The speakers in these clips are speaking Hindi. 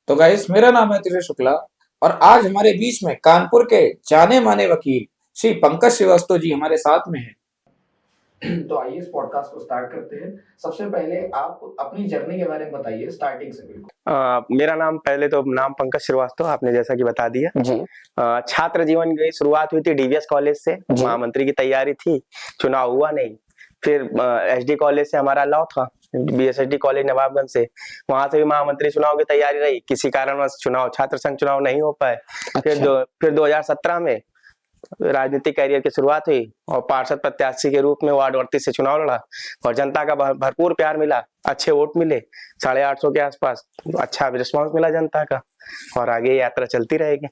तो गाइस, मेरा नाम है तेजस शुक्ला और आज हमारे बीच में कानपुर के जाने माने वकील श्री पंकज श्रीवास्तव जी हमारे साथ में हैं। तो आइए इस पॉडकास्ट को स्टार्ट करते हैं। सबसे पहले आप अपनी जर्नी के बारे में बताइए, स्टार्टिंग से बिल्कुल। मेरा नाम पंकज श्रीवास्तव, आपने जैसा कि बता दिया जी। छात्र जीवन की शुरुआत हुई थी डीवीएस कॉलेज से। महामंत्री की तैयारी थी, चुनाव हुआ नहीं। फिर एसडी कॉलेज से हमारा लॉ था, बीएसएसडी कॉलेज नवाबगंज से, वहां से भी महामंत्री चुनाव की तैयारी रही। किसी कारणवश छात्र संघ चुनाव नहीं हो पाए। अच्छा। फिर 2017 में राजनीतिक कैरियर की शुरुआत हुई और पार्षद प्रत्याशी के रूप में वार्ड 38 से चुनाव लड़ा और जनता का भरपूर प्यार मिला, अच्छे वोट मिले 850 के आसपास। अच्छा रिस्पांस मिला जनता का और आगे यात्रा चलती रहेगी।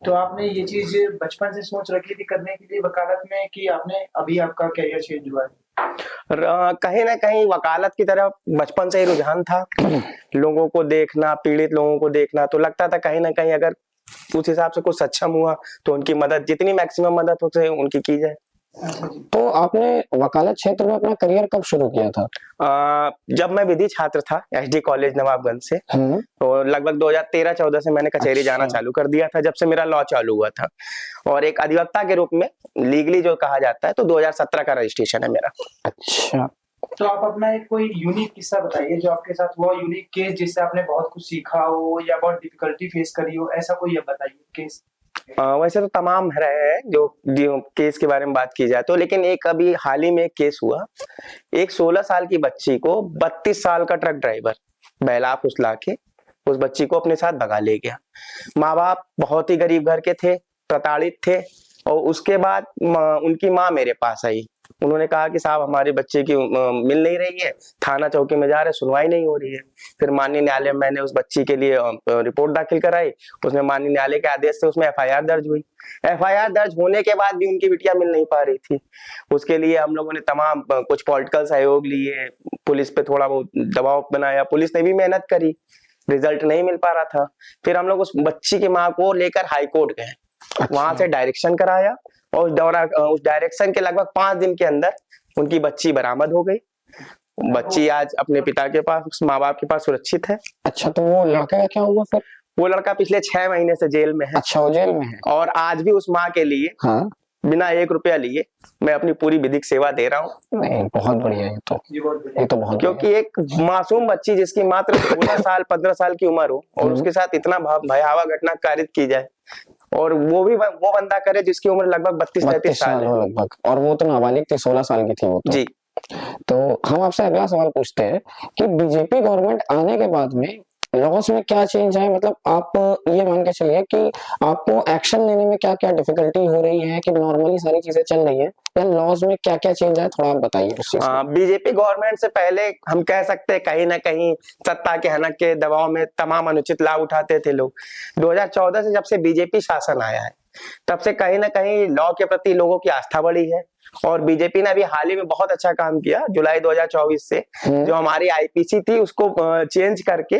तो आपने ये चीज बचपन से सोच रखी थी करने के लिए वकालत में, कि आपने अभी आपका कैरियर चेंज हुआ है? कहीं ना कहीं वकालत की तरफ बचपन से ही रुझान था। लोगों को देखना, पीड़ित लोगों को देखना, तो लगता था कहीं ना कहीं अगर उस हिसाब से कुछ सक्षम हुआ तो उनकी मदद, जितनी मैक्सिमम मदद हो सके उनकी की जाए। तो आपने वकालत क्षेत्र में अपना करियर कब शुरू किया था? जब मैं विधि छात्र था एसडी कॉलेज नवाबगंज से, तो लगभग 2013-14 से मैंने कचहरी जाना चालू कर दिया था, जब से मेरा लॉ चालू हुआ था। और एक अधिवक्ता के रूप में लीगली जो कहा जाता है, तो 2017 का रजिस्ट्रेशन है मेरा। अच्छा। तो आप अपना एक कोई यूनिक किस्सा बताइए जो आपके साथ हुआ, यूनिक केस जिससे आपने बहुत कुछ सीखा हो या बहुत डिफिकल्टी फेस करी हो, ऐसा कोई आप बताइए केस। वैसे तो तमाम रहे हैं जो केस के बारे में बात की जाए तो, लेकिन एक अभी हाल ही में एक केस हुआ। एक 16 साल की बच्ची को 32 साल का ट्रक ड्राइवर बहला फुसला के उस बच्ची को अपने साथ भगा ले गया। माँ बाप बहुत ही गरीब घर के थे, प्रताड़ित थे। और उसके बाद उनकी माँ मेरे पास आई। उन्होंने कहा कि साहब हमारे बच्चे की मिल नहीं रही है, थाना चौकी में जा रहे, सुनवाई नहीं हो रही है। फिर माननीय न्यायालय में मैंने उस बच्ची के लिए रिपोर्ट दाखिल कराई। उसमें माननीय न्यायालय के आदेश से उसमें एफआईआर दर्ज हुई। एफआईआर दर्ज होने के बाद भी उनकी बिटिया मिल नहीं पा रही थी। उसके लिए हम लोगों ने तमाम कुछ पॉलिटिकल सहयोग लिए, पुलिस पे थोड़ा बहुत दबाव बनाया, पुलिस ने भी मेहनत करी, रिजल्ट नहीं मिल पा रहा था। फिर हम लोग उस बच्ची की माँ को लेकर हाईकोर्ट गए। वहां से डायरेक्शन कराया और उस डायरेक्शन के लगभग 5 दिन के अंदर उनकी बच्ची बरामद हो गई। बच्ची आज अपने पिता के पास, माँ बाप के पास सुरक्षित है। अच्छा, तो वो लड़का का क्या हुआ फिर? वो लड़का पिछले 6 महीने से जेल में है। अच्छा, वो जेल में है। और आज भी उस माँ के लिए बिना 1 रुपया लिए मैं अपनी पूरी विधिक सेवा दे रहा हूँ। नहीं, बहुत बढ़िया। ये तो बहुत, क्योंकि एक मासूम बच्ची जिसकी मात्र 16 साल 15 साल की उम्र हो और उसके साथ इतना भयावह घटना कारित की जाए, और वो बंदा करे जिसकी उम्र लगभग 32-33 साल है लगभग, और वो तो नाबालिग थी, 16 साल की थी वो तो। जी। तो हम आपसे अगला सवाल पूछते हैं कि बीजेपी गवर्नमेंट आने के बाद में लॉज में क्या चेंज है? मतलब आप ये मान के चलिए कि आपको एक्शन लेने में क्या क्या डिफिकल्टी हो रही है, कि नॉर्मली सारी चीजें चल रही है, या लॉज में क्या क्या चेंज है, थोड़ा आप बताइए। बीजेपी गवर्नमेंट से पहले हम कह सकते हैं कहीं ना कहीं सत्ता के हनक के दबाव में तमाम अनुचित लाभ उठाते थे लोग। 2014 से जब से बीजेपी शासन आया है, तब से कहीं ना कहीं लॉ के प्रति लोगों की आस्था बढ़ी है। और बीजेपी ने अभी हाल ही में बहुत अच्छा काम किया। जुलाई 2024 से जो हमारी आईपीसी थी उसको चेंज करके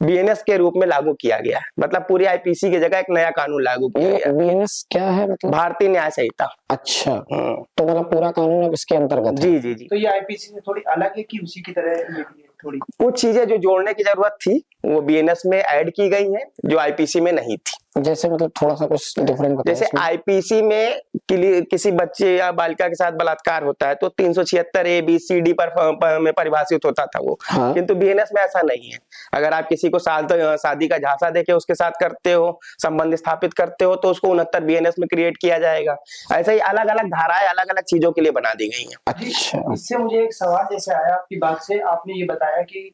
बीएनएस के रूप में लागू किया गया। मतलब पूरी आईपीसी की जगह एक नया कानून लागू किया गया। बीएनएस क्या है? मतलब भारतीय न्याय संहिता। अच्छा, तो मतलब पूरा कानून अब इसके अंतर्गत है। जी। तो ये आईपीसी से थोड़ी अलग है कि उसी की तरह ये भी है? थोड़ी कुछ चीजें जो जोड़ने की जरूरत थी वो बीएनएस में ऐड की गई हैं, जो आईपीसी में नहीं थी। जैसे मतलब थोड़ा सा कुछ डिफरेंट बताइए। जैसे आईपीसी में किसी बच्चे या बालिका के साथ बलात्कार होता है तो 376 ए बी सी डी पर में परिभाषित होता था वो। किंतु बीएनएस में ऐसा नहीं है। अगर आप किसी को शादी का झांसा देके उसके साथ करते हो, संबंध स्थापित करते हो, तो उसको 69 बीएनएस में क्रिएट किया जाएगा। ऐसे ही अलग अलग धाराएं अलग अलग चीजों के लिए बना दी गई है। अच्छा, इससे मुझे एक सवाल जैसे आया आपकी बात से, आपने ये बताया कि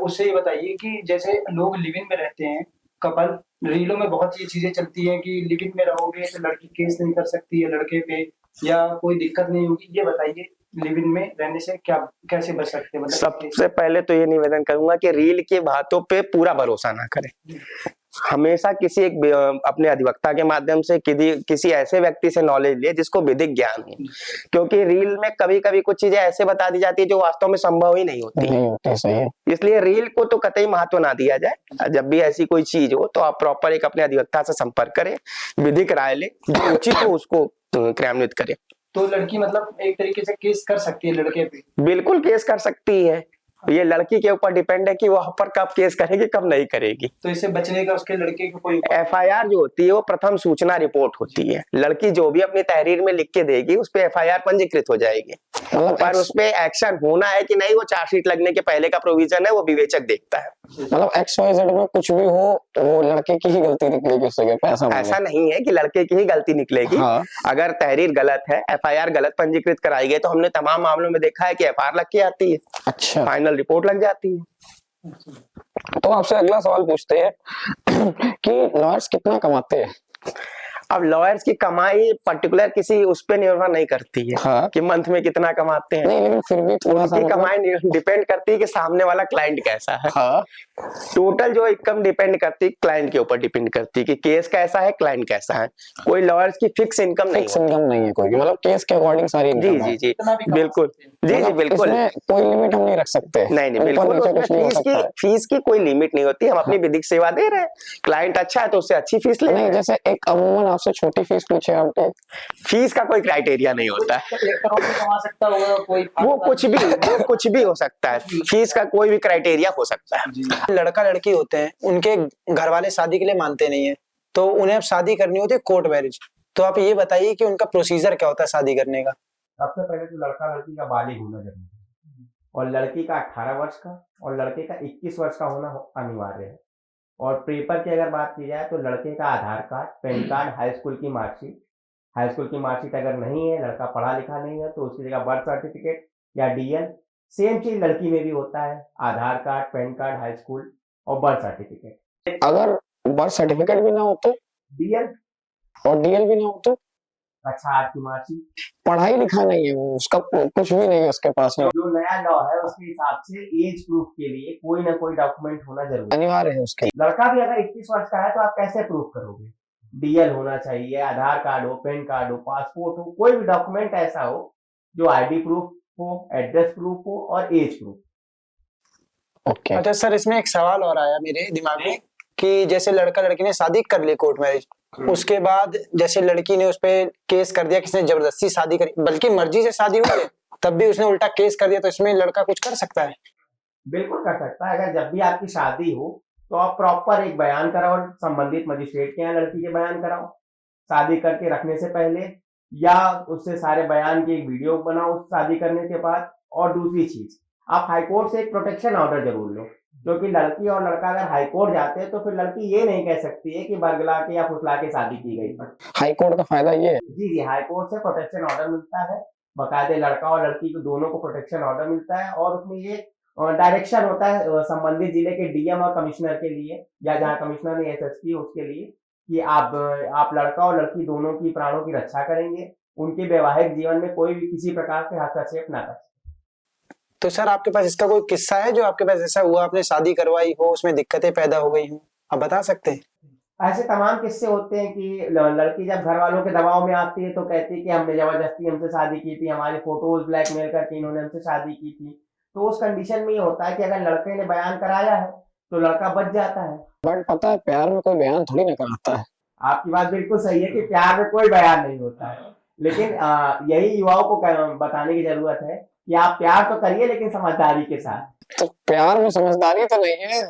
उससे ये बताइए कि जैसे लोग लिव इन में रहते हैं, कपल, रीलों में बहुत ये चीजें चलती हैं कि लिव इन में रहोगे तो लड़की केस नहीं कर सकती है लड़के पे, या कोई दिक्कत नहीं होगी। ये बताइए लिव इन में रहने से क्या कैसे बच सकते हैं? मतलब सबसे पहले तो ये निवेदन करूंगा कि रील की बातों पे पूरा भरोसा ना करें। हमेशा किसी अपने अधिवक्ता के माध्यम से किसी ऐसे व्यक्ति से नॉलेज ले जिसको विधिक ज्ञान हो। क्योंकि रील में कभी कभी कुछ चीजें ऐसे बता दी जाती है जो वास्तव में संभव ही नहीं होती। सही है। इसलिए रील को तो कतई महत्व ना दिया जाए। जब भी ऐसी कोई चीज हो तो आप प्रॉपर एक अपने अधिवक्ता से संपर्क करें, विधिक राय ले, जो उचित हो उसको क्रियान्वित करें। तो लड़की मतलब एक तरीके से केस कर सकती है लड़के पे? बिल्कुल केस कर सकती है। ये लड़की के ऊपर डिपेंड है कि वो आप पर कब केस करेगी कब नहीं करेगी। तो इससे बचने का उसके लड़के को कोई एफआईआर जो होती है वो प्रथम सूचना रिपोर्ट होती है। लड़की जो भी अपनी तहरीर में लिख के देगी उस पे एफआईआर पंजीकृत हो जाएगी, मतलब पर उस पे एक्शन होना है कि नहीं वो चार्जशीट लगने के पहले का प्रोविजन है, वो विवेचक देखता है। मतलब XYZ में कुछ भी हो वो लड़के की ही गलती निकलेगी उससे, पैसा मांगे। ऐसा नहीं है कि लड़के की ही गलती निकलेगी। हाँ। अगर तहरीर गलत है, एफआईआर गलत पंजीकृत कराई गई, तो हमने तमाम मामलों में देखा है कि एफआईआर लग के आती है, अच्छा, फाइनल रिपोर्ट लग जाती है। तो आपसे अगला सवाल पूछते हैं कि लॉयर्स कितना कमाते हैं? अब लॉयर्स की कमाई पर्टिकुलर किसी उस पे निर्भर नहीं करती है हाँ। कि मंथ में कितना कमाते हैं। नहीं, लेकिन फिर भी थोड़ा सा उनकी कमाई डिपेंड करती है कि सामने वाला क्लाइंट कैसा है। हाँ। टोटल जो इनकम डिपेंड करती है क्लाइंट के ऊपर, डिपेंड करती है कि केस कैसा है, क्लाइंट कैसा है। कोई लॉयर्स की फिक्स इनकम नहीं फिक्स होती। इनकम नहीं है कोई, मतलब केस के अकॉर्डिंग सारी जी इनकम है। जी जी कितना भी कमा बिल्कुल, सकते हैं। जी जी मतलब बिल्कुल। इसमें कोई लिमिट हम नहीं रख सकते। नहीं नहीं ऊपर बिल्कुल, नीचे उसमें कुछ नहीं हो सकता है। फीस की कोई लिमिट नहीं होती। हम अपनी विधिक सेवा दे रहे हैं, क्लाइंट अच्छा है तो उससे अच्छी फीस ले रहे नहीं, हैं। जैसे एक अमूमन आपसे छोटी फीस पूछे आपको, फीस का कोई क्राइटेरिया नहीं होता है। 1 करोड़ भी कमा सकता होगा कोई, वो कुछ भी हो सकता है, फीस का कोई भी क्राइटेरिया हो सकता है। लड़का लड़की होते हैं, उनके घर वाले शादी के लिए मानते नहीं है, तो उन्हें अब शादी करनी होती है कोर्ट मैरिज। तो आप ये बताइए कि उनका प्रोसीजर क्या होता है शादी करने का। सबसे पहले तो लड़का लड़की का बालिग होना जरूरी है, और लड़की का 18 वर्ष का और लड़के का 21 वर्ष का होना अनिवार्य है। और पेपर की अगर बात की जाए तो लड़के का Aadhaar card, PAN card, high school की मार्कशीट अगर नहीं है, लड़का पढ़ा लिखा नहीं है, तो उसकी जगह बर्थ सर्टिफिकेट या डीएल। सेम चीज लड़की में भी होता है, Aadhaar card, PAN card, high school और बर्थ सर्टिफिकेट। अगर बर्थ सर्टिफिकेट भी ना हो तो, डीएल और डीएल भी ना हो तो, अच्छा आपकी मार्कशीट। पढ़ाई लिखा नहीं है वो, उसका कुछ भी नहीं है उसके पास में, जो नया लॉ है उसके हिसाब से एज प्रूफ के लिए कोई ना कोई डॉक्यूमेंट होना जरूरी है। अनिवार्य है उसके। लड़का भी अगर 21 वर्ष का है तो आप कैसे प्रूफ करोगे? डीएल होना चाहिए, आधार कार्ड हो, पैन कार्ड हो, पासपोर्ट हो, कोई भी डॉक्यूमेंट ऐसा हो जो आईडी प्रूफ हो, एड्रेस प्रूफ हो और एज प्रूफ। ओके। अच्छा सर, इसमें एक सवाल और आया मेरे दिमाग में कि जैसे लड़का लड़की ने शादी कर ली कोर्ट मैरिज, उसके बाद जैसे लड़की ने उस पे केस कर दिया, किसने जबरदस्ती शादी करी, बल्कि मर्जी से शादी हुई है, तब भी उसने उल्टा केस कर दिया, तो इसमें लड़का कुछ कर सकता है? बिल्कुल कर सकता है। अगर जब भी आपकी शादी हो तो आप प्रॉपर एक बयान कराओ, संबंधित मजिस्ट्रेट के यहाँ लड़की के बयान कराओ शादी करके रखने से पहले, या उससे सारे बयान की एक वीडियो बनाओ शादी करने के बाद। और दूसरी चीज, आप हाईकोर्ट से एक प्रोटेक्शन ऑर्डर जरूर लो, क्योंकि लड़की और लड़का अगर हाईकोर्ट जाते हैं तो फिर लड़की ये नहीं कह सकती है कि बरगला के या फुसला के शादी की गई। हाई कोर्ट का फायदा ये है। जी जी, हाईकोर्ट से प्रोटेक्शन ऑर्डर मिलता है, बकायदे लड़का और लड़की को दोनों को प्रोटेक्शन ऑर्डर मिलता है। और उसमें ये डायरेक्शन होता है संबंधित जिले के डीएम और कमिश्नर के लिए, या जहाँ कमिश्नर ने एसएसपी उसके लिए, कि आप लड़का और लड़की दोनों की प्राणों की रक्षा करेंगे, उनके वैवाहिक जीवन में कोई भी किसी प्रकार से हस्तक्षेप ना कर। तो सर आपके पास इसका कोई किस्सा है जो आपके पास ऐसा हुआ, आपने शादी करवाई हो, उसमें दिक्कतें पैदा हो गई हो, आप बता सकते हैं? ऐसे तमाम किस्से होते हैं कि लड़की जब घर वालों के दबाव में आती है तो कहती है कि हमने जबरदस्ती हमसे शादी की थी, हमारी फोटोज ब्लैकमेल करके इन्होंने हमसे शादी की थी। तो उस कंडीशन में ये होता है कि अगर लड़के ने बयान कराया है तो लड़का बच जाता है। बट पता है प्यार में कोई बयान थोड़ी ना कराता है। आपकी बात बिल्कुल सही है कि प्यार में कोई बयान नहीं होता है, लेकिन यही युवाओं को बताने की जरूरत है कि आप प्यार तो करिए लेकिन समझदारी के साथ। तो प्यार में समझदारी तो नहीं है।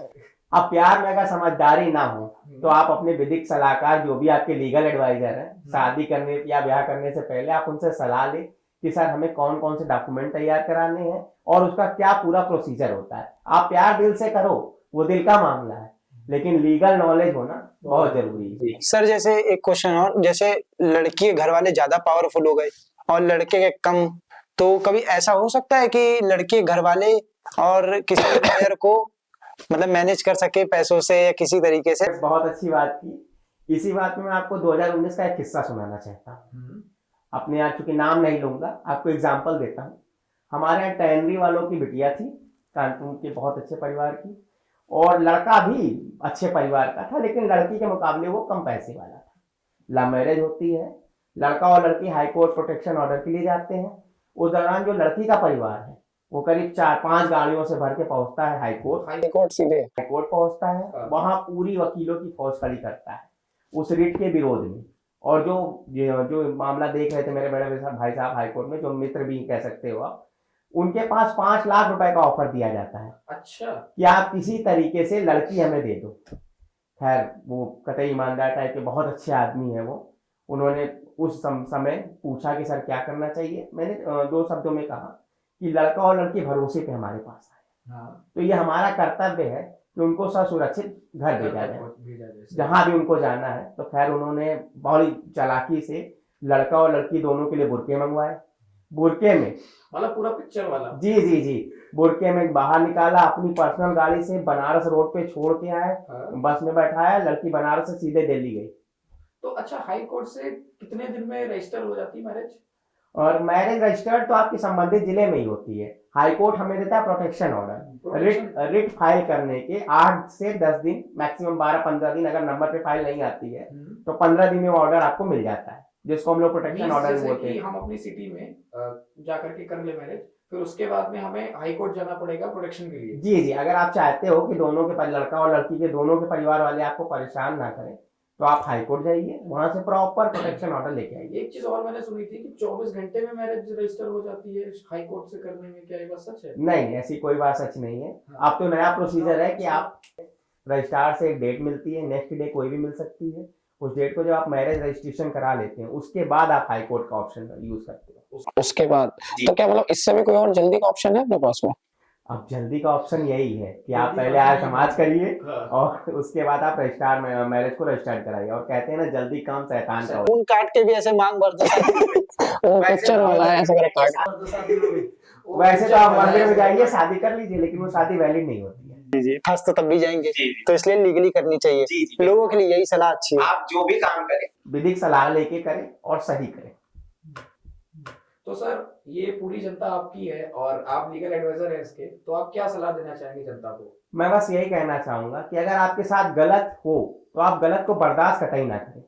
अब प्यार में अगर समझदारी ना हो तो आप अपने विधिक सलाहकार, जो भी आपके लीगल एडवाइजर हैं, शादी करने या ब्याह करने से पहले आप उनसे सलाह लें कि सर हमें कौन कौन से डॉक्यूमेंट तैयार कराने हैं और उसका क्या पूरा प्रोसीजर होता है। आप प्यार दिल से करो, वो दिल का मामला है, लेकिन लीगल नॉलेज होना बहुत जरूरी है। सर जैसे एक क्वेश्चन और, जैसे लड़की के घर वाले ज्यादा पावरफुल हो गए और लड़के के कम, तो कभी ऐसा हो सकता है कि लड़के के घर वाले और किसी लॉयर को मतलब मैनेज कर सके पैसों से या किसी तरीके से? बहुत अच्छी बात की। इसी बात में मैं आपको 2019 का एक किस्सा सुनाना चाहता हूँ। अपने यहाँ चूंकि नाम नहीं लूंगा, आपको एग्जाम्पल देता हूँ। हमारे यहाँ टैनरी वालों की बिटिया थी, कानपुर के बहुत अच्छे परिवार की, और लड़का भी अच्छे परिवार का था, लेकिन लड़की के मुकाबले वो कम पैसे वाला था। लव मैरिज होती है, लड़का और लड़की हाई कोर्ट प्रोटेक्शन ऑर्डर के लिए जाते हैं। उस दौरान जो लड़की का परिवार है वो करीब 4-5 गाड़ियों से भर के पहुंचता है हाई कोर्ट पहुंचता है। वहां पूरी वकीलों की फौज खड़ी करता है उस रिट के विरोध में। और जो मामला देख रहे थे मेरे बड़े भाई साहब हाई कोर्ट में, जो मित्र भी कह सकते हो आप, उनके पास 5 लाख रुपए का ऑफर दिया जाता है अच्छा। कि आप किसी तरीके से लड़की हमें दे दो। खैर वो कतई ईमानदार टाइप के बहुत अच्छे आदमी है वो। उन्होंने उस समय पूछा कि सर क्या करना चाहिए। मैंने 2 शब्दों में कहा कि लड़का और लड़की भरोसे पे हमारे पास आए, हाँ। तो ये हमारा कर्तव्य है कि उनको ससुरक्षित घर भेजा जाए जहां भी उनको जाना है। तो खैर उन्होंने बड़ी चालाकी से लड़का और लड़की दोनों के लिए बुरके मंगवाए। बुरके में मतलब पूरा पिक्चर वाला। जी जी जी, बुरके में बाहर निकाला, अपनी पर्सनल गाड़ी से बनारस रोड पे छोड़ के आए, हाँ। बस में बैठाया, लड़की बनारस से सीधे दिल्ली गई। तो अच्छा, हाई कोर्ट से कितने दिन में रजिस्टर हो जाती है मैरिज? और मैरिज रजिस्टर्ड तो आपकी संबंधित जिले में ही होती है। हाई कोर्ट हमें देता है प्रोटेक्शन ऑर्डर। रिट फाइल करने के 8 से 10 दिन, मैक्सिमम 12-15 दिन, अगर नंबर पे फाइल नहीं आती है तो 15 दिन में ऑर्डर आपको मिल जाता है, जिसको हम लोग प्रोटेक्शन ऑर्डर जैसे बोलते कि हैं। हम अपनी सिटी में जाकर के कर ले मैरिज, फिर उसके बाद में हमें हाई कोर्ट जाना पड़ेगा प्रोटेक्शन के लिए। जी जी, अगर आप चाहते हो कि दोनों के लड़का और लड़की के दोनों के परिवार वाले आपको परेशान ना करें, तो आप हाई कोर्ट जाइए, वहां से प्रॉपर प्रोटेक्शन ऑर्डर लेके आइए। एक चीज और मैंने सुनी थी कि 24 घंटे में मैरिज रजिस्टर हो जाती है हाई कोर्ट से करने में, क्या ये बात सच है? नहीं, ऐसी कोई बात सच नहीं है। हाँ। अब तो नया प्रोसीजर है कि आप रजिस्ट्रार से एक डेट मिलती है, नेक्स्ट डे कोई भी मिल सकती है। उस डेट को जब आप मैरिज रजिस्ट्रेशन करा लेते हैं, उसके बाद आप हाई कोर्ट का ऑप्शन यूज करते हो। उसके बाद तो क्या मतलब इससे भी कोई और जल्दी का ऑप्शन है अपने पास में? अब जल्दी का ऑप्शन यही है कि आप पहले आय समाज करिए और उसके बाद आप रजिस्ट्रार मैरिज को रजिस्टर्ड कराइए। और कहते हैं ना, जल्दी काम शैतान का होता खून काट के भी ऐसे मांग भर दो वो पिक्चर वाला है, ऐसे मेरा काट। है। वैसे तो आप मंदिर में जाइए, शादी कर लीजिए, लेकिन वो शादी वैलिड नहीं होती है। जी, फंस तो तब भी जाएंगे, तो इसलिए लीगली करनी चाहिए। लोगों के लिए यही सलाह अच्छी है। आप जो भी काम करें विधिक सलाह लेके करें और सही करें। तो सर, ये पूरी जनता आपकी है और आप लीगल एडवाइजर हैं इसके, तो आप क्या सलाह देना चाहेंगे जनता को? मैं बस यही कहना चाहूंगा कि अगर आपके साथ गलत हो तो आप गलत को बर्दाश्त कतई ना करें,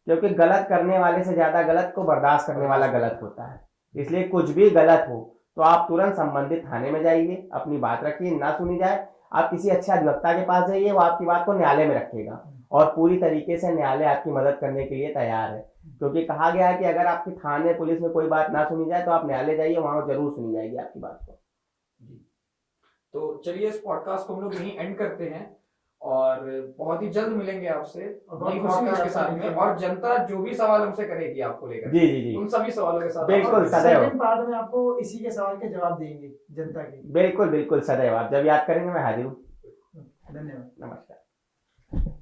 क्योंकि गलत करने वाले से ज्यादा गलत को बर्दाश्त करने वाला गलत होता है। इसलिए कुछ भी गलत हो तो आप तुरंत संबंधित थाने में जाइए, अपनी बात रखिए, ना सुनी जाए आप किसी अच्छे अधिवक्ता के पास जाइए, वो आपकी बात को न्यायालय में रखेगा और पूरी तरीके से न्यायालय आपकी मदद करने के लिए तैयार है। क्योंकि कहा गया है कि अगर आपकी थाने पुलिस में कोई बात ना सुनी जाए तो आप न्यायालय जाइए, वहां जरूर सुनी जाएगी आपकी बात को। तो चलिए, इस पॉडकास्ट को हम लोग यहीं एंड करते हैं और बहुत ही जल्द मिलेंगे आपसे नई पॉडकास्ट के साथ में। और जनता जो भी सवाल हमसे करेगी आपको लेकर, जी जी जी, उन सभी सवालों के साथ बिल्कुल सदैव। सेकंड पार्ट में आपको इसी के सवाल के जवाब देंगे जनता के। बिल्कुल बिल्कुल सदैव, आप जब याद करेंगे मैं हाजिर हूँ। धन्यवाद। नमस्कार।